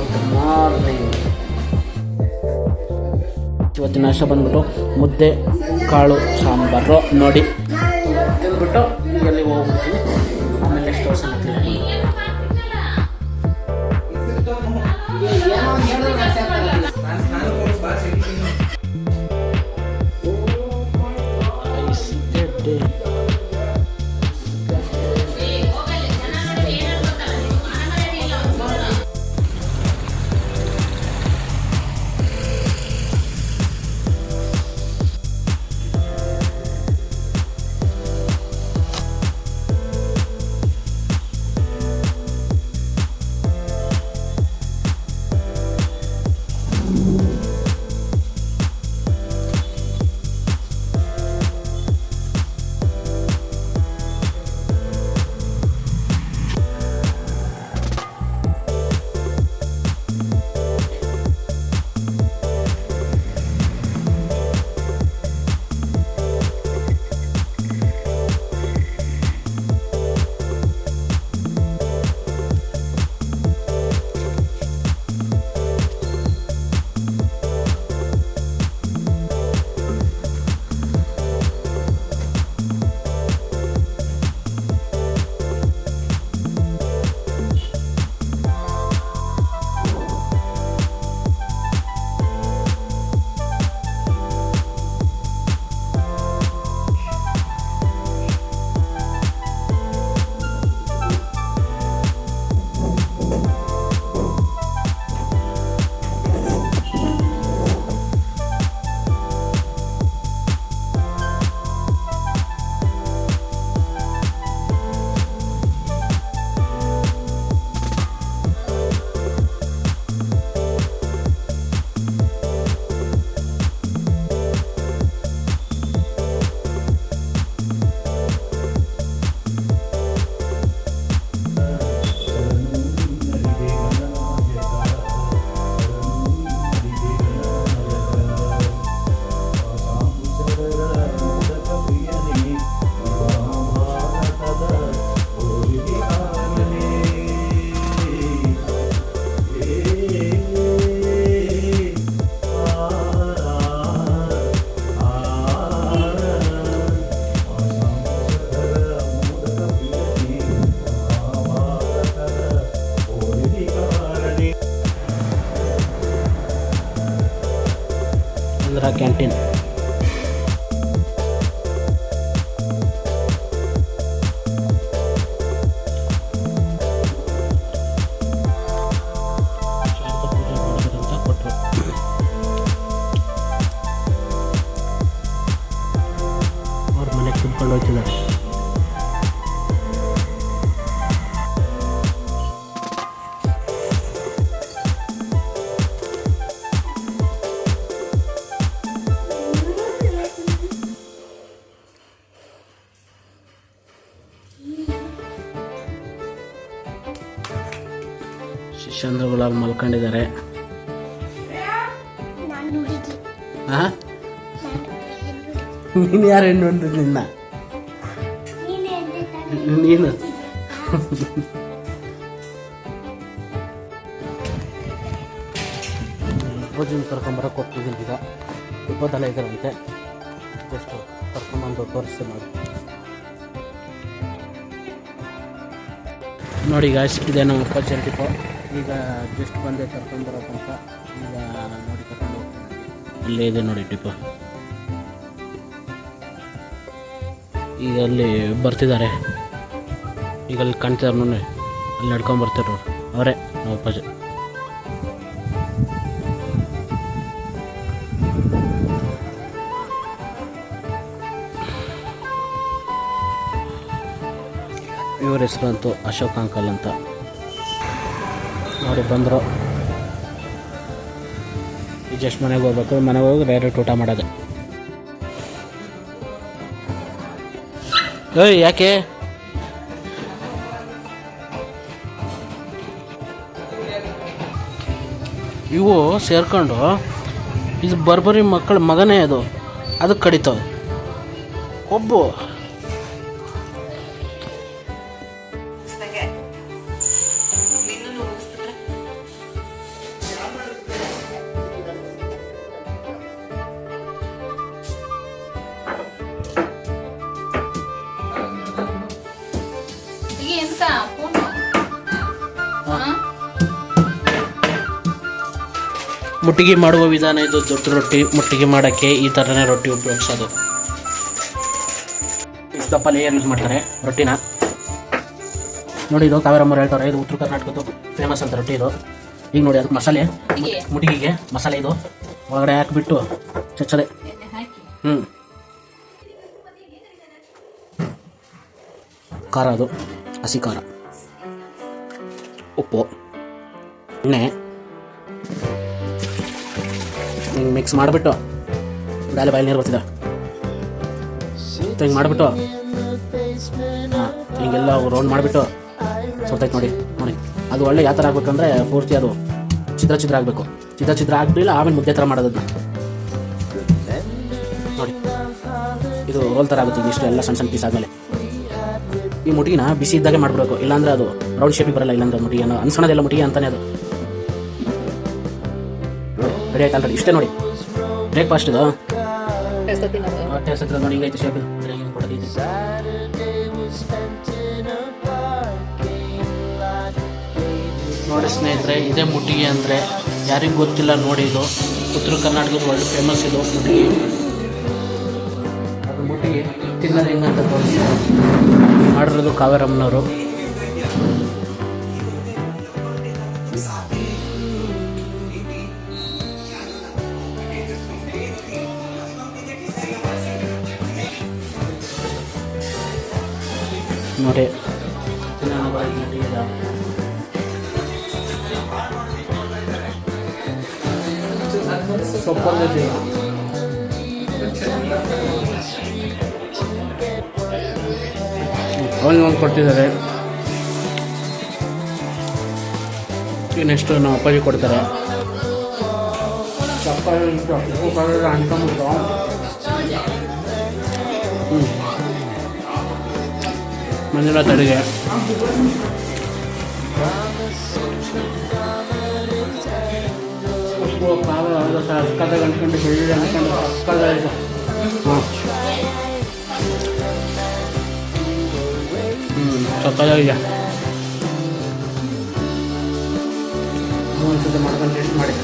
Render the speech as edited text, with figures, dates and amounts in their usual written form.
Good morning. ಇವತ್ತಿನ ನಾಷ್ಟ ಬಂದ್ಬಿಟ್ಟು ಮುದ್ದೆ ಕಾಳು ಸಾಂಬಾರು ನೋಡಿ ತಿಂದ್ಬಿಟ್ಟು ಎಲ್ಲಿ ಹೋಗ್ಬಿಡ್ತೀವಿ. ಆಮೇಲೆ ನೆಕ್ಸ್ಟ್ ವರ್ಷ ಕ್ಯಾಂಟೀನ್. ಅವ್ರ ಮನೆಗೆ ಕುತ್ಕೊಂಡು ಹೋಗ್ತಿದ್ದಾರೆ. ಶಿಷ್ಯಂದ್ರಗಳು ಮಲ್ಕೊಂಡಿದ್ದಾರೆ. ನೀನು ಯಾರು ಹೆಣ್ಣು ಅಂದಿದ್ದು? ನಿನ್ನ ನೀನು ಪೂಜೆನ ಕರ್ಕೊಂಬರಕ್ಕೆ ಹೋಗ್ತಿದ್ದೀನಿ. ಈಗ ಇಪ್ಪತ್ತಲ್ಲ ಇದ್ದಾರಂತೆ. ಜಸ್ಟ್ ಕರ್ಕೊಂಬಂದು ತೋರಿಸಿ ಮಾಡಿ ನೋಡಿ ಗಾಯ್ಸ್, ಇದೇ ನಮ್ಮ ಅಪ್ಪಾಜಿ ಡಿಪೋ. ಈಗ ಜಸ್ಟ್ ಬಂದೆ ಕರ್ಕೊಂಬರೋಕ್ಕಂತ. ಈಗ ನೋಡಿ ಕರ್ಕೊಂಡು ಹೋಗ್ತೀನಿ. ಅಲ್ಲೇ ಇದೆ ನೋಡಿ ಡಿಪೋ. ಈಗ ಅಲ್ಲಿ ಬರ್ತಿದ್ದಾರೆ. ಈಗ ಅಲ್ಲಿ ಕಾಣ್ತಿದ್ದಾರೆ ನೋಡಿ, ಅಲ್ಲಿ ನಡ್ಕೊಂಡು ಬರ್ತಿರೋ ಅವರೇ ನಮ್ಮ ಅಪ್ಪಾಜಿ. ಇವ್ರ ಹೆಸರಂತೂ ಅಶೋಕ್ ಅಂಕಲ್ ಅಂತ. ನೋಡಿ ಬಂದರು. ಈಗ ಜಸ್ಟ್ ಮನೆಗೆ ಹೋಗ್ಬೇಕು. ಮನೆಗೆ ಹೋಗಿ ಡೈರೆಕ್ಟ್ ಊಟ ಮಾಡೋದೆ. ಏಯ್ ಯಾಕೆ ಇವು ಸೇರ್ಕೊಂಡು ಇದು ಬರ್ಬರಿ ಮಕ್ಕಳ ಮಗನೇ ಅದು ಕಡಿತಾವೆ ಕೊಬ್ಬು. ಮುಟ್ಟಿಗೆ ಮಾಡುವ ವಿಧಾನ ಇದು. ದೊಡ್ಡ ರೊಟ್ಟಿ ಮುಟ್ಟಿಗೆ ಮಾಡೋಕ್ಕೆ ಈ ಥರನೇ ರೊಟ್ಟಿ ಉಪಯೋಗಿಸೋದು. ಇಷ್ಟಪ್ಪ ಲೇಯರ್ ಯೂಸ್ ಮಾಡ್ತಾರೆ ರೊಟ್ಟಿನ. ನೋಡಿ ಇದು ಕಾವೇರಮ್ಮರು ಹೇಳ್ತಾರೆ, ಇದು ಉತ್ತರ ಕರ್ನಾಟಕದ್ದು ಫೇಮಸ್ ಅಂತ ರೊಟ್ಟಿ ಇದು. ಈಗ ನೋಡಿ ಅದಕ್ಕೆ ಮಸಾಲೆ, ಮುಟ್ಟಿಗೆಗೆ ಮಸಾಲೆ ಇದು ಒಳಗಡೆ ಹಾಕಿಬಿಟ್ಟು ಚಚ್ಚದೆ. ಖಾರ, ಅದು ಹಸಿ ಖಾರ, ಉಪ್ಪು, ಎಣ್ಣೆ ಹಿಂಗೆ ಮಿಕ್ಸ್ ಮಾಡಿಬಿಟ್ಟು ಡಾಲೆ ಬಾಯಲ್ಲಿ ನೀರು ಬರ್ತಿದ್ದ ಹಿಂಗೆ ಮಾಡಿಬಿಟ್ಟು ಹಿಂಗೆಲ್ಲ ರೌಂಡ್ ಮಾಡಿಬಿಟ್ಟು ಸುರ್ತೈತೆ ನೋಡಿ. ನೋಡಿ ಅದು ಒಳ್ಳೆ ಯಾವ ಥರ ಆಗ್ಬೇಕಂದ್ರೆ ಪೂರ್ತಿ ಅದು ಚಿತ್ರ ಚಿತ್ರ ಆಗಬೇಕು. ಚಿತ್ರ ಚಿತ್ರ ಆಗಲಿಲ್ಲ ಆಮೇಲೆ ಮುದ್ದೆ ಥರ ಮಾಡೋದನ್ನ ನೋಡಿ. ಇದು ರೋಲ್ ಥರ ಆಗುತ್ತೆ. ಇಷ್ಟು ಎಲ್ಲ ಸಣ್ಣ ಸಣ್ಣ ಪೀಸ್ ಆದಮೇಲೆ ಈ ಮುಟ್ಟಿಗೆನ ಬಿಸಿ ಇದ್ದಾಗೆ ಮಾಡಿಬಿಡ್ಬೇಕು, ಇಲ್ಲಾಂದರೆ ಅದು ರೌಂಡ್ ಶೇಪಿಗೆ ಬರಲ್ಲ. ಇಲ್ಲಾಂದ್ರೆ ಮುಟ್ಟಿಗೆ ಅನ್ಸೋಣದೆಲ್ಲ ಮುಟ್ಟಿಗೆ ಅಂತಾನೆ ಅದು. ರೆಡಿ ಆಯ್ತು ಆಲ್ರೆಡಿ. ಇಷ್ಟೇ ನೋಡಿ ಬ್ರೇಕ್ಫಾಸ್ಟ್ ಇದು. ಟೇಸ್ಟ್ ನೋಡಿ ಹಿಂಗೈತೆ ಶೇಪ್ ಕೊಡೋದಿದೆ. ನೋಡಿ ಸ್ನೇಹಿತರೆ, ಇದೇ ಮುಟ್ಟಿಗೆ ಅಂದರೆ ಯಾರಿಗೂ ಗೊತ್ತಿಲ್ಲ ನೋಡಿ. ಇದು ಉತ್ತರ ಕರ್ನಾಟಕದ ಒಳ್ಳೆ ಫೇಮಸ್ ಇದು ಮುಟ್ಟಿಗೆ. ಅದು ಮುಟ್ಟಿಗೆ ತಿನ್ನೋದು ಹೆಂಗಂತ ತೋರಿಸ್ತಾರೆ. ಮಾಡಿರೋದು ಕಾವೇರಮ್ಮನವರು. ನೋಡಿ ಸೊಪ್ಪಲ್ಲಿ ಒಂದು ಕೊಡ್ತಿದ್ದಾರೆ. ಈಗ ನೆಕ್ಸ್ಟು ನಮ್ಮ ಅಪ್ಪಾಜಿ ಕೊಡ್ತಾರೆ. ಅಂಟ್ಕೊಂಬಿಟ್ಟು ಮಂಜುನಾಥ ಅಡುಗೆ ಸಕ್ಕದ ಅಂಟ್ಕೊಂಡು ಬೆಳ್ಳಿ ಅಂಟ್ಕೊಂಡು ಸಕ್ಕದ ಇದು. ಸಕ್ಕದಾಗಿದೆ. ಒಂದ್ಸತಿ ಮಾಡ್ಕೊಂಡು ಟೇಸ್ಟ್ ಮಾಡಿ.